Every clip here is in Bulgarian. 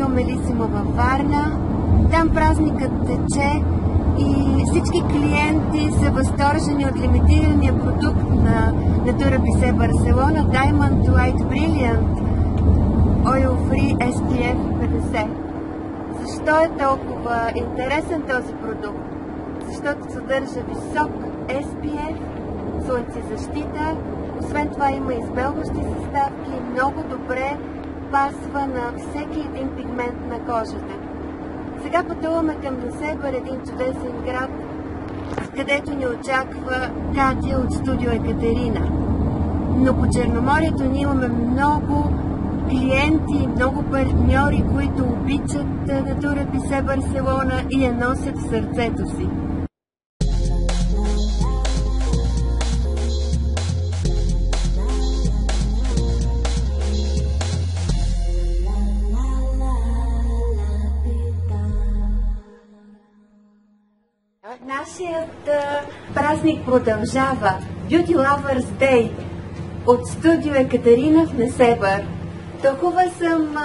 Студио Мелисимо във Варна. Там празникът тече и всички клиенти са възторжени от лимитирания продукт на Natura Bisse Барселона Diamond White Brilliant Oil Free SPF 50. Защо е толкова интересен този продукт? Защото съдържа висок SPF, слънцезащита, освен това има избелващи съставки и много добре пасва на всеки един пигмент на кожата. Сега пътуваме към Несебър, един чудесен град, където ни очаква Катя от Студио Екатерина. Но по Черноморието ние имаме много клиенти, много партньори, които обичат Natura Bisse Барселона и я носят в сърцето си. Нашият празник продължава. Beauty Lovers Day от Студио Екатерина в Несебър. Толкова съм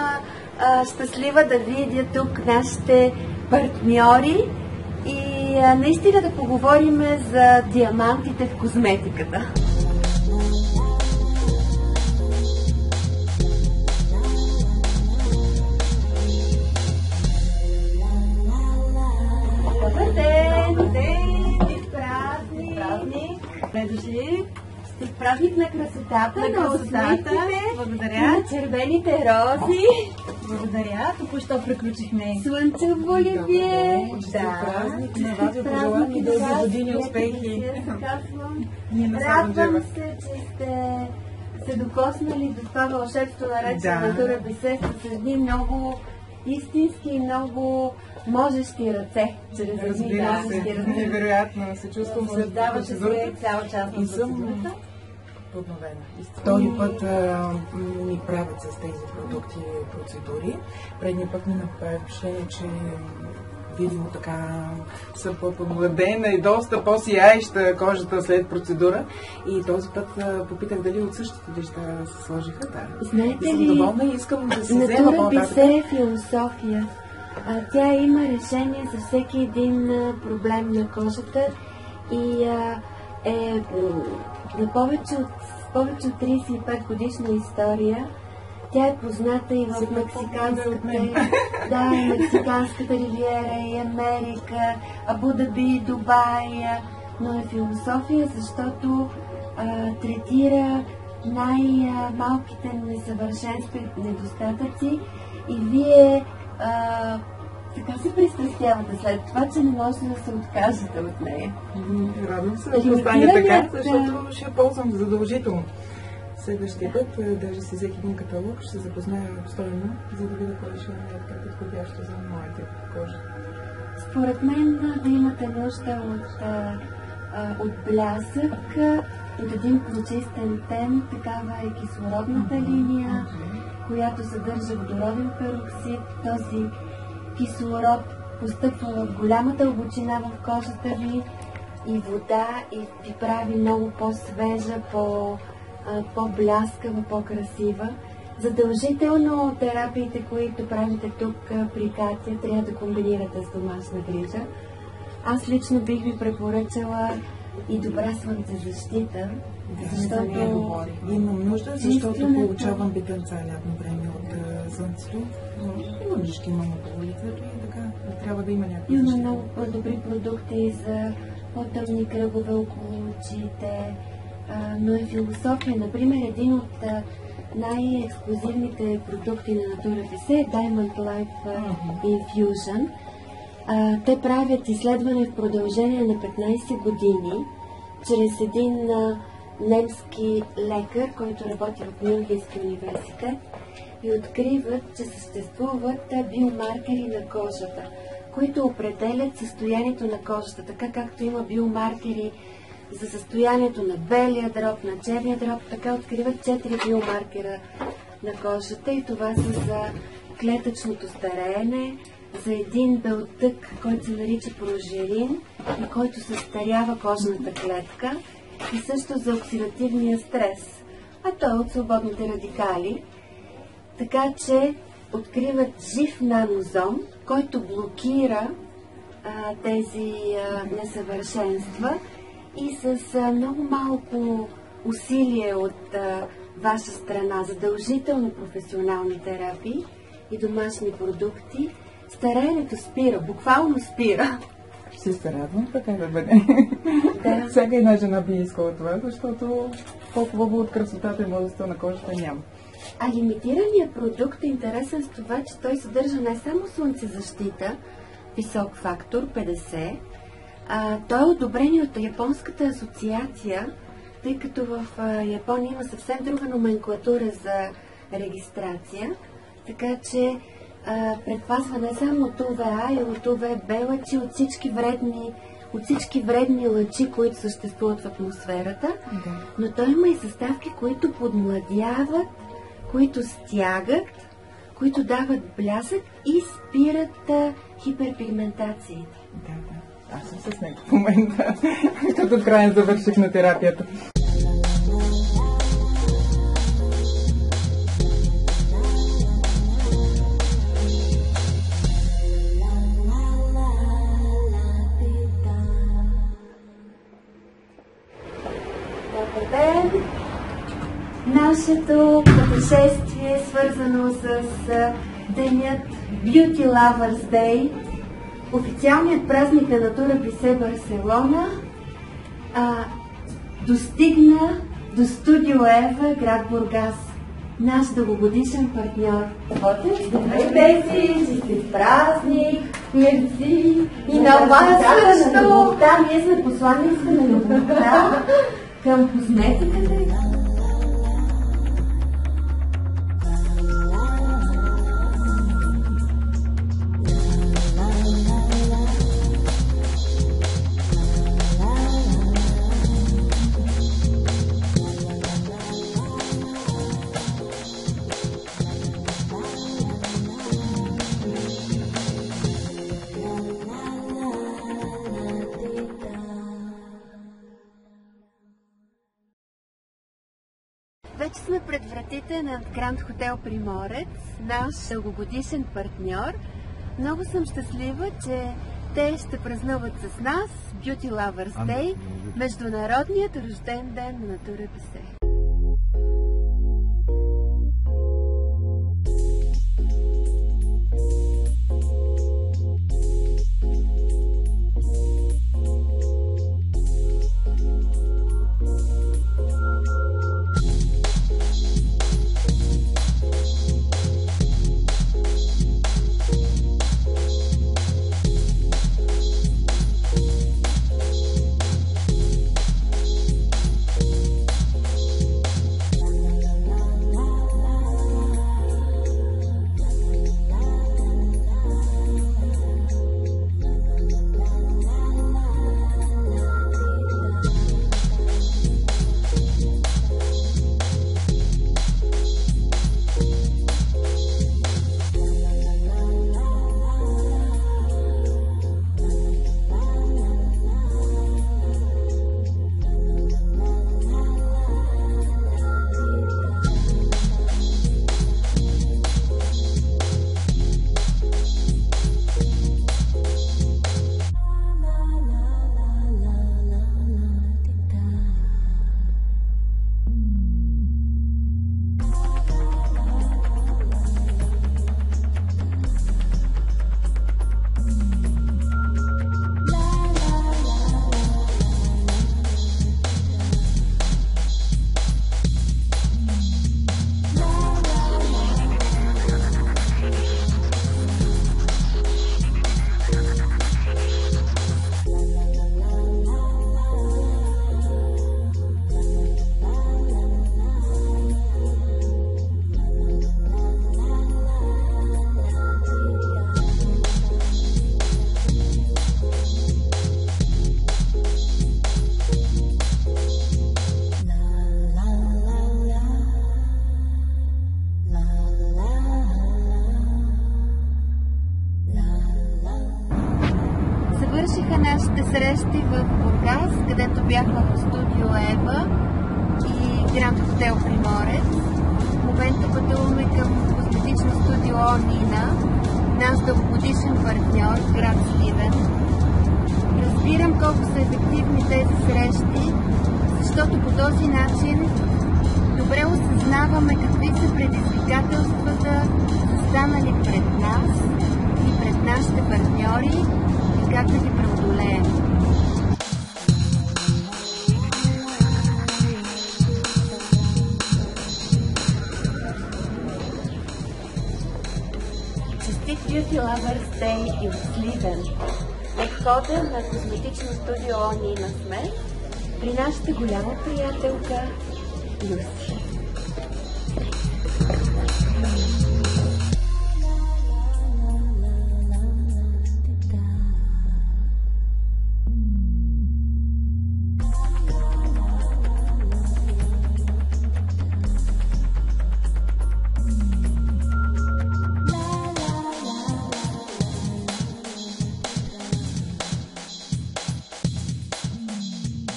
щастлива да видя тук нашите партньори и наистина да поговорим за диамантите в козметиката. Добър ден! Добре дошли! Сте празник на красотата, на усмивките, благодаря. На червените рози. Благодаря. Току-що приключихме Слънчево оливие. Да. Празник на вас, пожелавам и дълги години успехи. Радвам се, че сте се докоснали до това вълшебство наречено Natura Bisse с едни много истински и много можещи ръце. Разбира се, невероятно се чувствам с процедурата цял час и съм подновена. Втори път ми правят с тези продукти и процедури. Предния път ми направи впечатление, че видимо така съм по-подмладена и доста по-сияеща кожата след процедура. И този път попитах дали от същите неща се сложиха. Да. Знаете съм ли, доволна и искам да се взема Natura по-нататък. Bisse е философия. Тя има решение за всеки един проблем на кожата и е на повече от 35 годишна история. Тя е позната и в мексиканската ривиера и Америка, Абу Даби, Дубай, но е философия, защото третира най-малките несъвършенства и недостатъци и вие така се пристрастявате след това, че не може да се откажете от нея. Радвам се, да стане така, защото ще я ползвам задължително. Следващия път, даже си взех един каталог, ще се запозная обстойно, за да видя кой ще е подходящо за моята кожа. Според мен да имате нужда от блясък, от един прочистен тен, такава е кислородната линия, която съдържа водороден пероксид. Този кислород постъпва в голяма дълбочина в кожата ви и вода и ви прави много по-свежа, по-бляскава, по-красива. Задължително терапиите, които правите тук при Катя, трябва да комбинирате с домашна грижа. Аз лично бих ви препоръчала и добра слънцезащита, защото имам нужда, защото получавам битънца лятно време от слънцето. Има нишки много по улицата и така трябва да има някакви защита. Има много добри продукти за по-тъмни кръгове около очите, но е философия. Например, един от най-ексклюзивните продукти на Natura Bisse е Diamond Life Infusion. Те правят изследване в продължение на 15 години чрез един немски лекар, който работи в Мюнхенския университет и откриват, че съществуват биомаркери на кожата, които определят състоянието на кожата, така както има биомаркери за състоянието на белия дроб, на черния дроб, така откриват 4 биомаркера на кожата и това са за клетъчното стареене, за един белтък, който се нарича прожерин и който състарява кожната клетка и също за оксидативния стрес, а той е от свободните радикали. Така че откриват жив нанозом, който блокира тези несъвършенства и с много малко усилие от ваша страна, задължително професионални терапии и домашни продукти, стареенето спира, буквално спира. Ще се радвам така да бъде. Да. Всяка една жена би искала това, защото по-хубаво от красотата и младостта на кожата няма. А лимитираният продукт е интересен с това, че той съдържа не само слънцезащита, висок фактор 50, той е одобрен от Японската асоциация, тъй като в Япония има съвсем друга номенклатура за регистрация, така че предпазва не само от УВА и от УВБ лъчи, от всички вредни лъчи, които съществуват в атмосферата, но той има и съставки, които подмладяват, които стягат, които дават блясък и спират хиперпигментациите. Да. Аз съм с него в момента, защото крайно завърших на терапията. Добър ден! Нашето пътешествие е свързано с денят Beauty Lovers Day, официалният празник на Natura Bise Барселона, достигна до Студио Ева, град Бургас, наш дългогодишен партньор. Здравейте си, честит празник, мерси и на вас също! Да, ние сме посланици на любовта към косметиката. Вече сме пред вратите на Гранд Хотел Приморец, наш дългогодишен партньор. Много съм щастлива, че те ще празнуват с нас Beauty Lovers Day, международният рожден ден на Natura Bise. Завършиха нашите срещи в Бургас, където бяхме в Студио Ева и Гранд Хотел Приморец. В момента пътуваме към козметично студио Нина, наш дългогодишен партньор в град Сливен. Разбирам колко са ефективни тези срещи, защото по този начин добре осъзнаваме какви са предизвикателствата, застанали пред нас и пред нашите партньори и как да ги преодолеем. Честит Beauty Lovers Day и в Сливен! На входа на козметично студио Нина сме при нашата голяма приятелка Люси.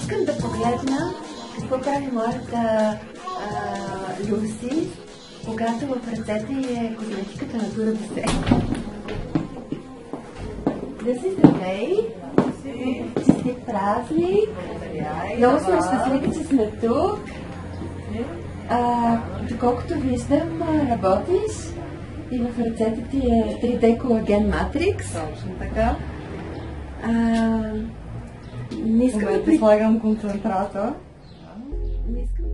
Искам да погледна какво прави моята Люси, когато в ръцете е козметиката на Натура Бесе. Люси, здравей! Честит празник! Много сме щастливи, че сме тук. Доколкото виждам, работиш и в ръцете ти е 3D колаген матрикс. Точно така. Не искам да слагам концентрата. Не искам